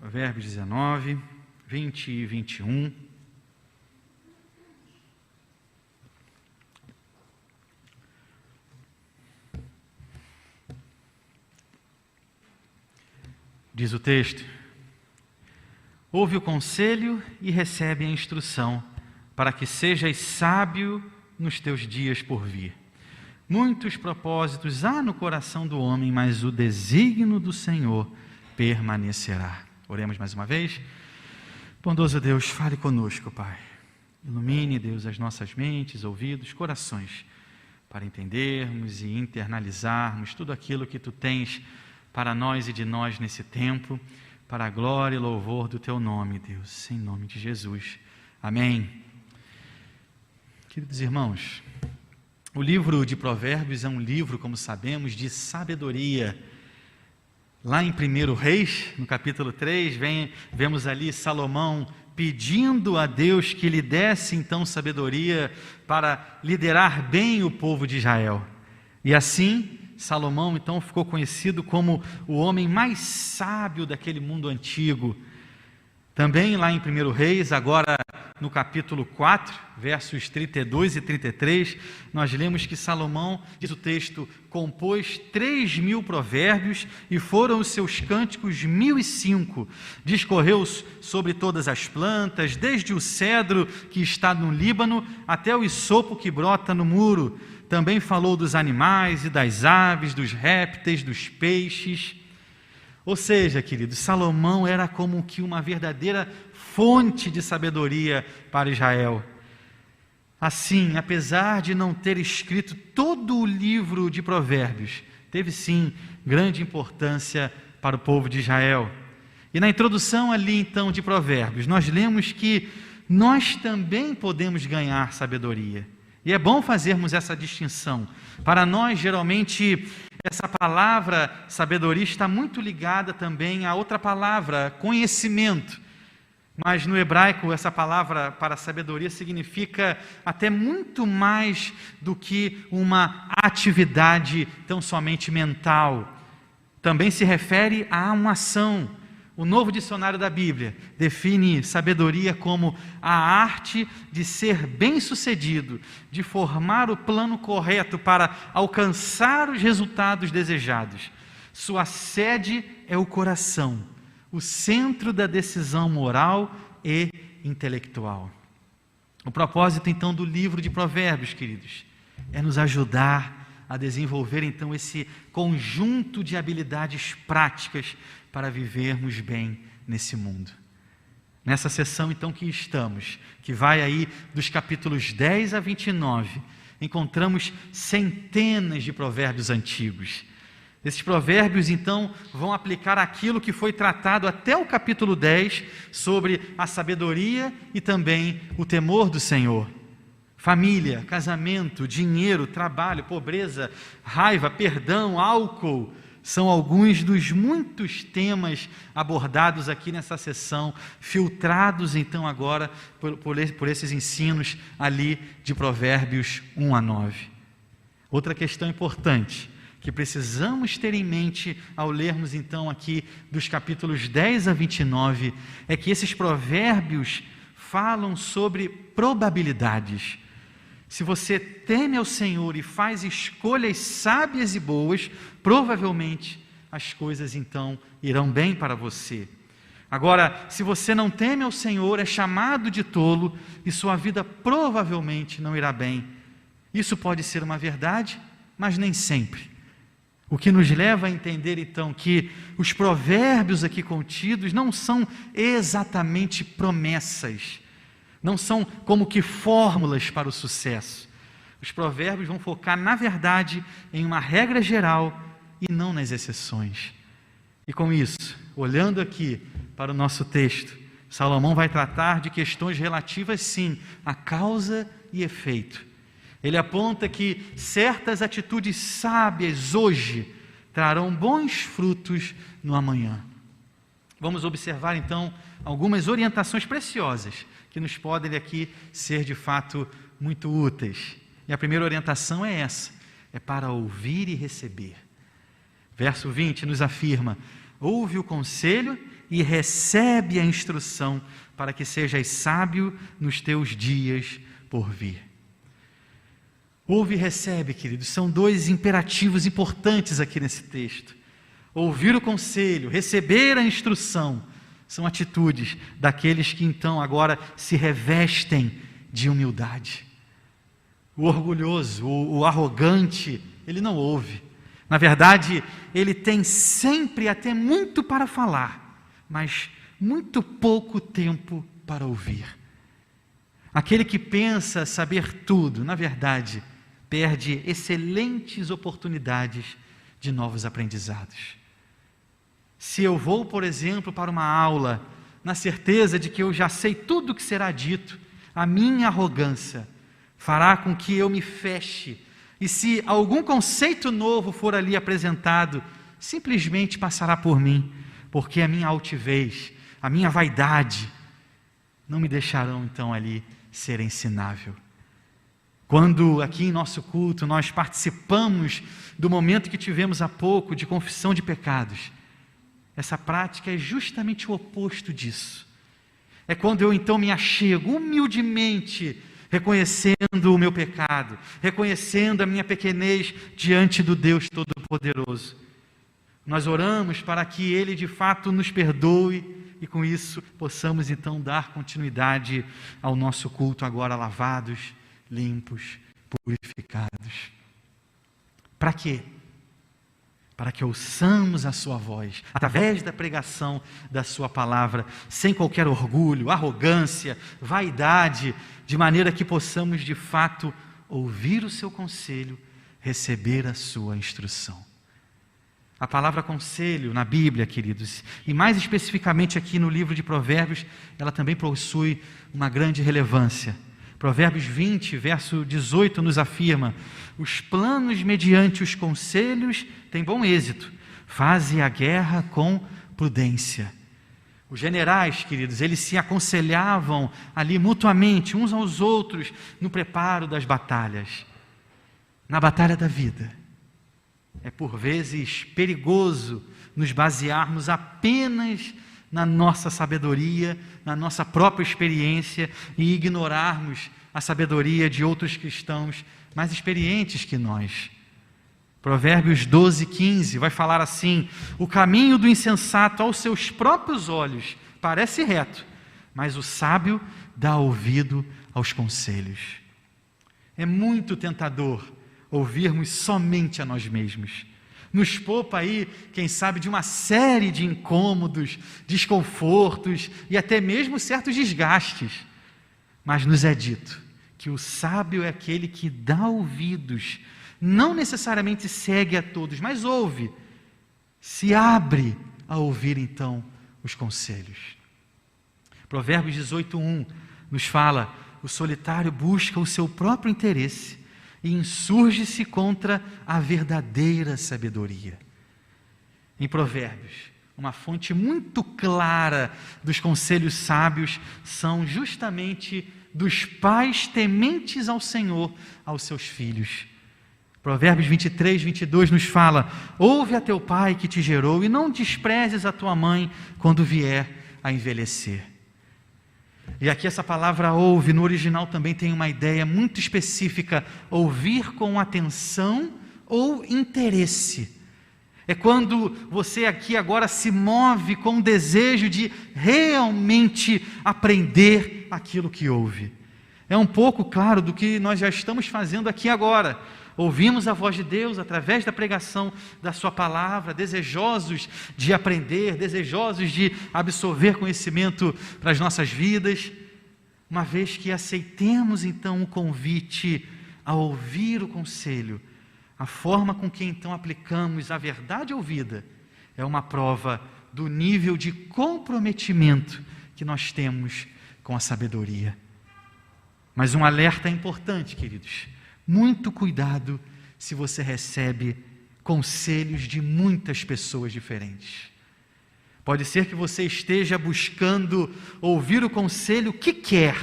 Provérbios 19, 20 e 21. Diz o texto: ouve o conselho e recebe a instrução, para que sejas sábio nos teus dias por vir. Muitos propósitos há no coração do homem, mas o desígnio do Senhor permanecerá. Oremos mais uma vez. Bondoso Deus, fale conosco, Pai. Ilumine, Deus, as nossas mentes, ouvidos, corações, para entendermos e internalizarmos tudo aquilo que Tu tens para nós e de nós nesse tempo, para a glória e louvor do Teu nome, Deus, em nome de Jesus. Amém. Queridos irmãos, o livro de Provérbios é um livro, como sabemos, de sabedoria. Lá em 1 Reis, no capítulo 3, vemos ali Salomão pedindo a Deus que lhe desse então sabedoria para liderar bem o povo de Israel. E assim, Salomão então ficou conhecido como o homem mais sábio daquele mundo antigo. Também lá em 1 Reis, agora no capítulo 4, versos 32 e 33, nós lemos que Salomão, diz o texto, compôs 3.000 provérbios e foram os seus cânticos 1.005. Discorreu sobre todas as plantas, desde o cedro que está no Líbano até o isopo que brota no muro. Também falou dos animais e das aves, dos répteis, dos peixes. Ou seja, queridos, Salomão era como que uma verdadeira fonte de sabedoria para Israel. Assim, apesar de não ter escrito todo o livro de Provérbios, teve sim grande importância para o povo de Israel. E na introdução ali então de Provérbios, nós lemos que nós também podemos ganhar sabedoria. E é bom fazermos essa distinção. Para nós, geralmente, essa palavra sabedoria está muito ligada também a outra palavra, conhecimento. Mas no hebraico, essa palavra para sabedoria significa até muito mais do que uma atividade tão somente mental. Também se refere a uma ação. O Novo Dicionário da Bíblia define sabedoria como a arte de ser bem-sucedido, de formar o plano correto para alcançar os resultados desejados. Sua sede é o coração, o centro da decisão moral e intelectual. O propósito, então, do livro de Provérbios, queridos, é nos ajudar a desenvolver, então, esse conjunto de habilidades práticas para vivermos bem nesse mundo. Nessa sessão, então, que estamos, que vai aí dos capítulos 10 a 29, encontramos centenas de provérbios antigos. Esses provérbios, então, vão aplicar aquilo que foi tratado até o capítulo 10 sobre a sabedoria e também o temor do Senhor. Família, casamento, dinheiro, trabalho, pobreza, raiva, perdão, álcool, são alguns dos muitos temas abordados aqui nessa sessão, filtrados então agora por esses ensinos ali de Provérbios 1 a 9. Outra questão importante que precisamos ter em mente ao lermos então aqui dos capítulos 10 a 29 é que esses provérbios falam sobre probabilidades. Se você teme ao Senhor e faz escolhas sábias e boas, provavelmente as coisas então irão bem para você. Agora, se você não teme ao Senhor, é chamado de tolo e sua vida provavelmente não irá bem. Isso pode ser uma verdade, mas nem sempre. O que nos leva a entender então que os provérbios aqui contidos não são exatamente promessas, não são como que fórmulas para o sucesso. Os provérbios vão focar, na verdade, em uma regra geral e não nas exceções. E com isso, olhando aqui para o nosso texto, Salomão vai tratar de questões relativas, sim, a causa e efeito. Ele aponta que certas atitudes sábias hoje trarão bons frutos no amanhã. Vamos observar, então, algumas orientações preciosas que nos podem aqui ser, de fato, muito úteis. E a primeira orientação é essa, é para ouvir e receber. Verso 20 nos afirma: ouve o conselho e recebe a instrução para que sejas sábio nos teus dias por vir. Ouve e recebe, queridos, são dois imperativos importantes aqui nesse texto. Ouvir o conselho, receber a instrução, são atitudes daqueles que então agora se revestem de humildade. O orgulhoso, o arrogante, ele não ouve. Na verdade, ele tem sempre até muito para falar, mas muito pouco tempo para ouvir. Aquele que pensa saber tudo, na verdade, perde excelentes oportunidades de novos aprendizados. Se eu vou, por exemplo, para uma aula, na certeza de que eu já sei tudo o que será dito, a minha arrogância fará com que eu me feche, e se algum conceito novo for ali apresentado, simplesmente passará por mim, porque a minha altivez, a minha vaidade, não me deixarão então ali ser ensinável. Quando aqui em nosso culto nós participamos do momento que tivemos há pouco de confissão de pecados, essa prática é justamente o oposto disso. É quando eu então me achego humildemente, reconhecendo o meu pecado, reconhecendo a minha pequenez diante do Deus Todo-Poderoso. Nós oramos para que Ele de fato nos perdoe e com isso possamos então dar continuidade ao nosso culto agora lavados, limpos, purificados. Para quê? Para que ouçamos a sua voz, através da pregação da sua palavra, sem qualquer orgulho, arrogância, vaidade, de maneira que possamos de fato ouvir o seu conselho, receber a sua instrução. A palavra conselho na Bíblia, queridos, e mais especificamente aqui no livro de Provérbios, ela também possui uma grande relevância. Provérbios 20, verso 18 nos afirma: os planos mediante os conselhos têm bom êxito, faze a guerra com prudência. Os generais, queridos, eles se aconselhavam ali mutuamente, uns aos outros, no preparo das batalhas. Na batalha da vida, é por vezes perigoso nos basearmos apenas na nossa sabedoria, na nossa própria experiência e ignorarmos a sabedoria de outros cristãos mais experientes que nós. Provérbios 12, 15 vai falar assim: o caminho do insensato aos seus próprios olhos parece reto, mas o sábio dá ouvido aos conselhos. É muito tentador ouvirmos somente a nós mesmos. Nos poupa aí, quem sabe, de uma série de incômodos, desconfortos e até mesmo certos desgastes. Mas nos é dito que o sábio é aquele que dá ouvidos, não necessariamente segue a todos, mas ouve, se abre a ouvir então os conselhos. Provérbios 18:1 nos fala: o solitário busca o seu próprio interesse e insurge-se contra a verdadeira sabedoria. Em Provérbios, uma fonte muito clara dos conselhos sábios são justamente dos pais tementes ao Senhor aos seus filhos. Provérbios 23, 22 nos fala: ouve a teu pai que te gerou e não desprezes a tua mãe quando vier a envelhecer. E aqui essa palavra ouve, no original também tem uma ideia muito específica: ouvir com atenção ou interesse. É quando você aqui agora se move com o desejo de realmente aprender aquilo que ouve. É um pouco, claro, do que nós já estamos fazendo aqui agora. Ouvimos a voz de Deus através da pregação da sua palavra, desejosos de aprender, desejosos de absorver conhecimento para as nossas vidas, uma vez que aceitemos então o convite a ouvir o conselho. A forma com que então aplicamos a verdade ouvida é uma prova do nível de comprometimento que nós temos com a sabedoria. Mas um alerta importante, queridos: muito cuidado se você recebe conselhos de muitas pessoas diferentes. Pode ser que você esteja buscando ouvir o conselho que quer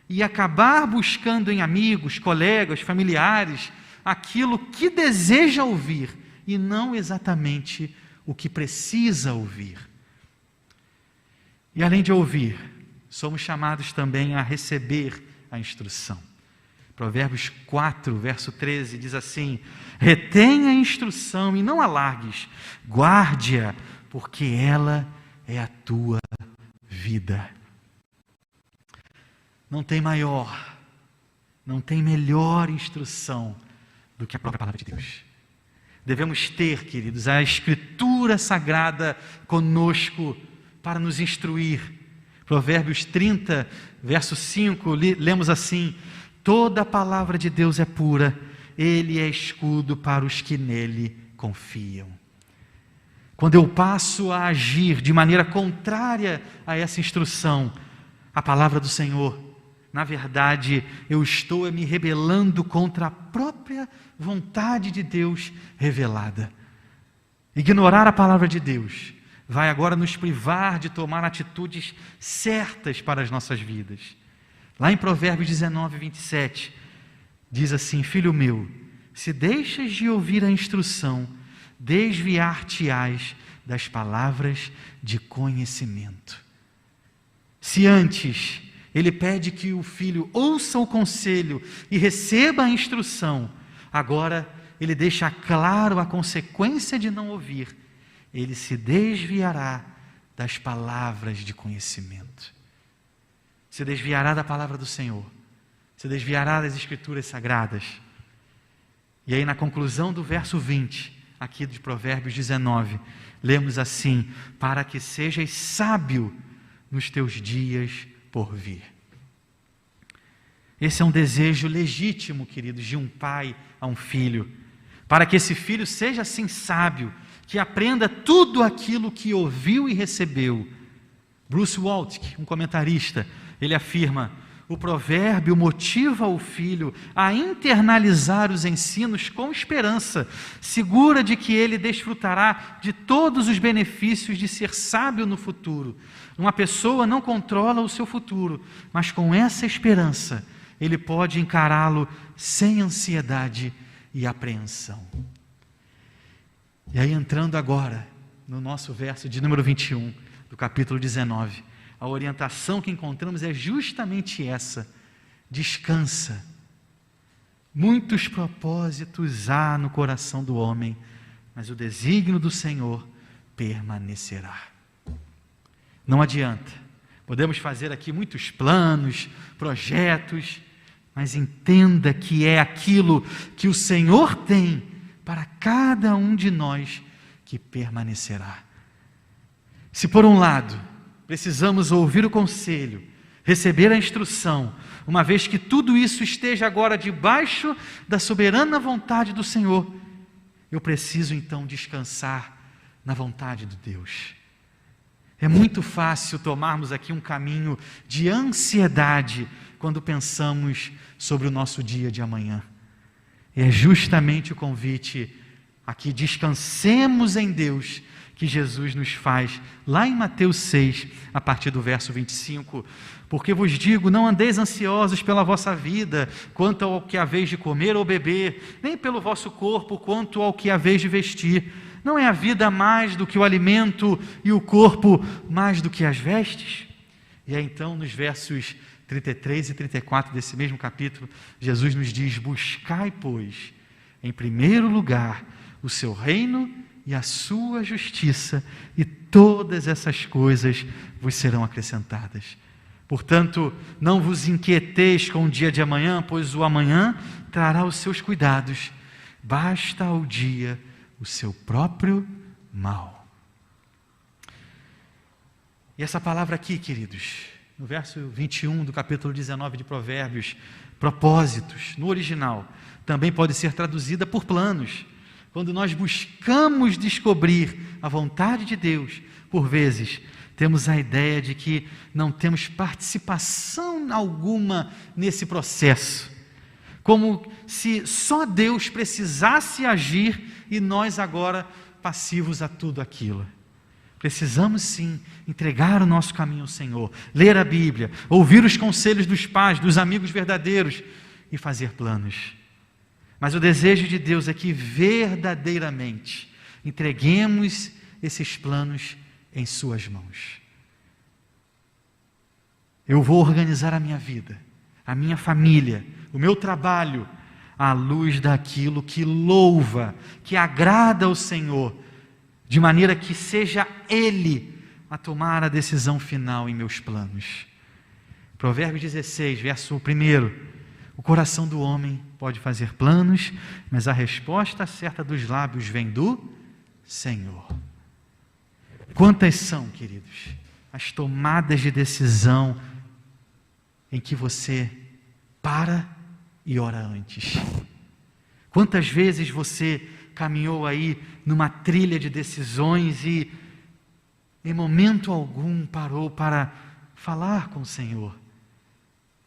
e acabar buscando em amigos, colegas, familiares, aquilo que deseja ouvir e não exatamente o que precisa ouvir. E além de ouvir, somos chamados também a receber a instrução. Provérbios 4, verso 13, diz assim: retenha a instrução e não a largues, guarde-a, porque ela é a tua vida. Não tem maior, não tem melhor instrução do que a própria palavra de Deus. Devemos ter, queridos, a Escritura Sagrada conosco para nos instruir. Provérbios 30, verso 5, lemos assim: toda a palavra de Deus é pura, ele é escudo para os que nele confiam. Quando eu passo a agir de maneira contrária a essa instrução, a palavra do Senhor, na verdade, eu estou me rebelando contra a própria vontade de Deus revelada. Ignorar a palavra de Deus vai agora nos privar de tomar atitudes certas para as nossas vidas. Lá em Provérbios 19, 27, diz assim: filho meu, se deixas de ouvir a instrução, desviar-te-ás das palavras de conhecimento. Se antes ele pede que o filho ouça o conselho e receba a instrução, agora ele deixa claro a consequência de não ouvir. Ele se desviará das palavras de conhecimento. Se desviará da palavra do Senhor. Se desviará das Escrituras Sagradas. E aí na conclusão do verso 20, aqui de Provérbios 19, lemos assim: para que sejas sábio nos teus dias por vir. Esse é um desejo legítimo, queridos, de um pai a um filho, para que esse filho seja assim sábio, que aprenda tudo aquilo que ouviu e recebeu. Bruce Waltke, um comentarista, ele afirma: o provérbio motiva o filho a internalizar os ensinos com esperança, segura de que ele desfrutará de todos os benefícios de ser sábio no futuro. Uma pessoa não controla o seu futuro, mas com essa esperança, ele pode encará-lo sem ansiedade e apreensão. E aí, entrando agora no nosso verso de número 21, do capítulo 19, a orientação que encontramos é justamente essa: descansa. Muitos propósitos há no coração do homem, mas o desígnio do Senhor permanecerá. Não adianta, podemos fazer aqui muitos planos, projetos, mas entenda que é aquilo que o Senhor tem para cada um de nós que permanecerá. Se por um lado precisamos ouvir o conselho, receber a instrução, uma vez que tudo isso esteja agora debaixo da soberana vontade do Senhor, eu preciso então descansar na vontade de Deus. É muito fácil tomarmos aqui um caminho de ansiedade quando pensamos sobre o nosso dia de amanhã. E é justamente o convite a que descansemos em Deus que Jesus nos faz, lá em Mateus 6, a partir do verso 25. Porque vos digo, não andeis ansiosos pela vossa vida, quanto ao que haveis de comer ou beber, nem pelo vosso corpo, quanto ao que haveis de vestir. Não é a vida mais do que o alimento e o corpo mais do que as vestes? E aí então, nos versos 33 e 34 desse mesmo capítulo, Jesus nos diz: buscai, pois, em primeiro lugar o seu reino e a sua justiça, e todas essas coisas vos serão acrescentadas. Portanto, não vos inquieteis com o dia de amanhã, pois o amanhã trará os seus cuidados. Basta ao dia o seu próprio mal. E essa palavra aqui, queridos, no verso 21 do capítulo 19 de Provérbios, propósitos, no original, também pode ser traduzida por planos. Quando nós buscamos descobrir a vontade de Deus, por vezes, temos a ideia de que não temos participação alguma nesse processo. Como se só Deus precisasse agir e nós agora passivos a tudo aquilo. Precisamos sim entregar o nosso caminho ao Senhor, ler a Bíblia, ouvir os conselhos dos pais, dos amigos verdadeiros e fazer planos. Mas o desejo de Deus é que verdadeiramente entreguemos esses planos em suas mãos. Eu vou organizar a minha vida, a minha família, o meu trabalho, à luz daquilo que louva, que agrada ao Senhor, de maneira que seja Ele a tomar a decisão final em meus planos. Provérbios 16, verso 1. O coração do homem pode fazer planos, mas a resposta certa dos lábios vem do Senhor. Quantas são, queridos, as tomadas de decisão em que você para e ora antes? Quantas vezes você caminhou aí numa trilha de decisões e em momento algum parou para falar com o Senhor?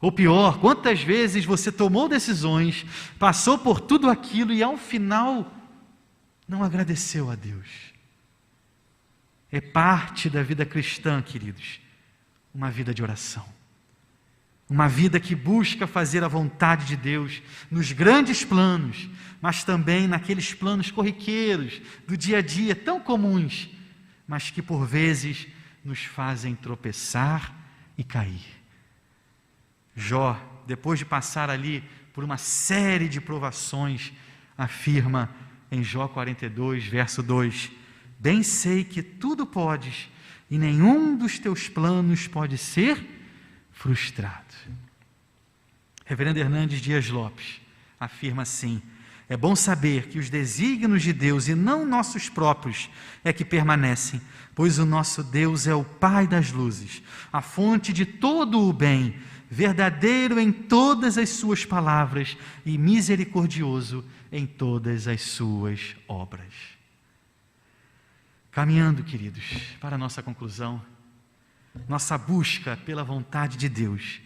Ou pior, quantas vezes você tomou decisões, passou por tudo aquilo e ao final não agradeceu a Deus? É parte da vida cristã, queridos, uma vida de oração. Uma vida que busca fazer a vontade de Deus nos grandes planos, mas também naqueles planos corriqueiros do dia a dia, tão comuns, mas que por vezes nos fazem tropeçar e cair. Jó, depois de passar ali por uma série de provações, afirma em Jó 42, verso 2: bem sei que tudo podes e nenhum dos teus planos pode ser frustrado. Reverendo Hernandes Dias Lopes afirma assim: é bom saber que os desígnios de Deus e não nossos próprios é que permanecem, pois o nosso Deus é o Pai das luzes, a fonte de todo o bem, verdadeiro em todas as suas palavras e misericordioso em todas as suas obras. Caminhando, queridos, para a nossa conclusão, nossa busca pela vontade de Deus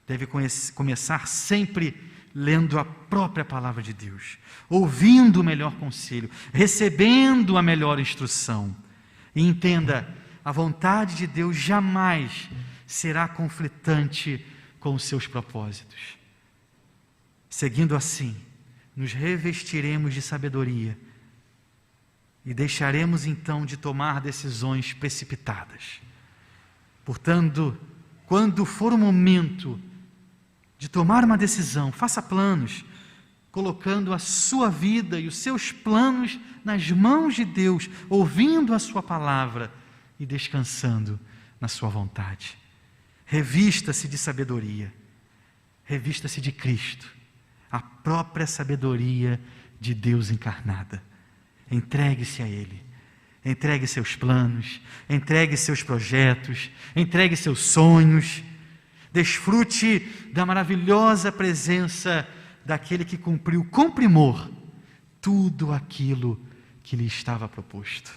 deve começar sempre lendo a própria palavra de Deus, ouvindo o melhor conselho, recebendo a melhor instrução. E entenda, a vontade de Deus jamais será conflitante com os seus propósitos. Seguindo assim, nos revestiremos de sabedoria e deixaremos então de tomar decisões precipitadas. Portanto, quando for o momento de tomar uma decisão, faça planos, colocando a sua vida e os seus planos nas mãos de Deus, ouvindo a sua palavra e descansando na sua vontade. Revista-se de sabedoria, revista-se de Cristo, a própria sabedoria de Deus encarnada. Entregue-se a Ele, entregue seus planos, entregue seus projetos, entregue seus sonhos, desfrute da maravilhosa presença daquele que cumpriu com primor tudo aquilo que lhe estava proposto.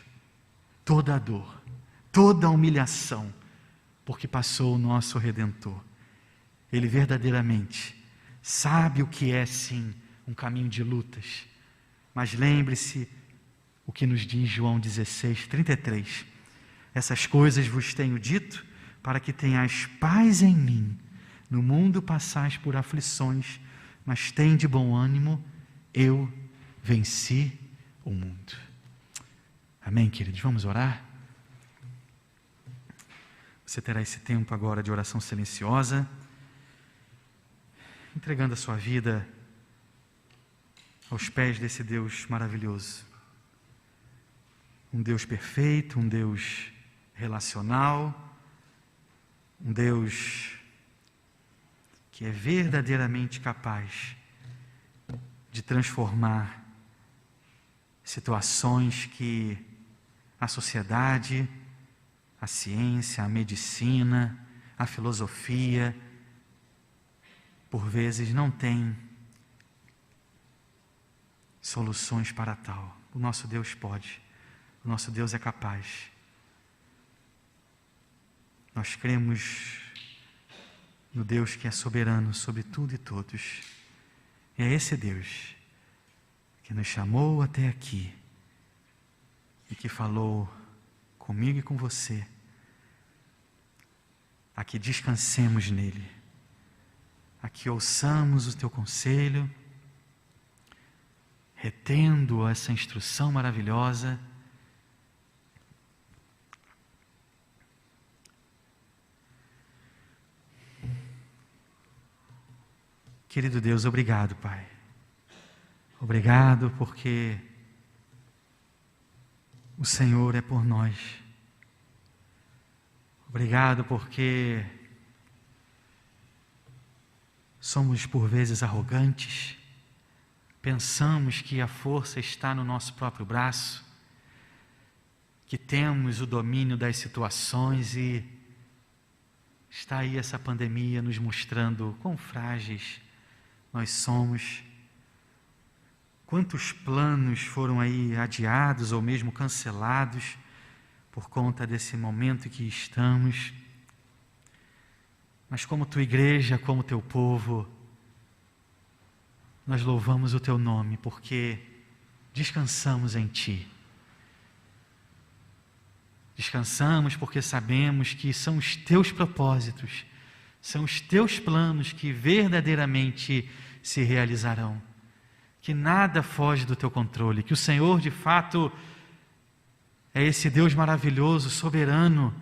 Toda a dor, toda a humilhação, porque passou o nosso Redentor. Ele verdadeiramente sabe o que é, sim, um caminho de lutas. Mas lembre-se o que nos diz João 16, 33. Essas coisas vos tenho dito, para que tenhais paz em mim. No mundo passais por aflições, mas tende bom ânimo, eu venci o mundo. Amém, queridos? Vamos orar? Você terá esse tempo agora de oração silenciosa, entregando a sua vida aos pés desse Deus maravilhoso. Um Deus perfeito, um Deus relacional, um Deus que é verdadeiramente capaz de transformar situações que a sociedade, a ciência, a medicina, a filosofia, por vezes não tem soluções para tal. O nosso Deus pode, o nosso Deus é capaz. Nós cremos no Deus que é soberano sobre tudo e todos. E é esse Deus que nos chamou até aqui e que falou comigo e com você, a que descansemos nele, a que ouçamos o teu conselho, retendo essa instrução maravilhosa, Querido Deus, obrigado, Pai. Obrigado porque o Senhor é por nós. Obrigado porque somos por vezes arrogantes, pensamos que a força está no nosso próprio braço, que temos o domínio das situações e está aí essa pandemia nos mostrando quão frágeis nós somos. Quantos planos foram aí adiados ou mesmo cancelados por conta desse momento que estamos. Mas como tua igreja, como teu povo, nós louvamos o teu nome porque descansamos em ti. Descansamos porque sabemos que são os teus propósitos, são os teus planos que verdadeiramente se realizarão. Que nada foge do teu controle, que o Senhor de fato é esse Deus maravilhoso, soberano,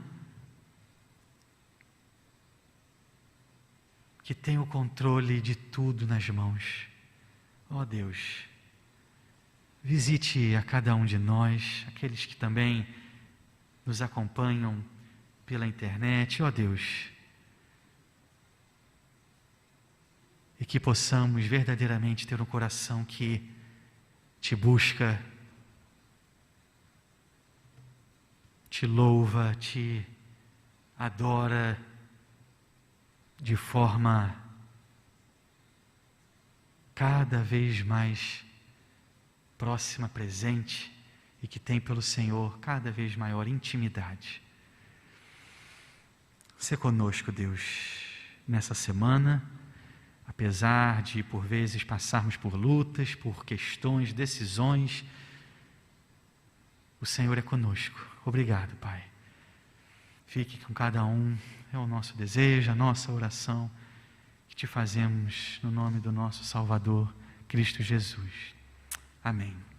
que tem o controle de tudo nas mãos. Ó Deus, visite a cada um de nós, aqueles que também nos acompanham pela internet, ó Deus, e que possamos verdadeiramente ter um coração que te busca, te louva, te adora de forma cada vez mais próxima, presente, e que tem pelo Senhor cada vez maior intimidade. Sê conosco, Deus, nessa semana, apesar de por vezes passarmos por lutas, por questões, decisões, o Senhor é conosco. Obrigado, Pai. Fique com cada um, é o nosso desejo, a nossa oração, que te fazemos no nome do nosso Salvador, Cristo Jesus. Amém.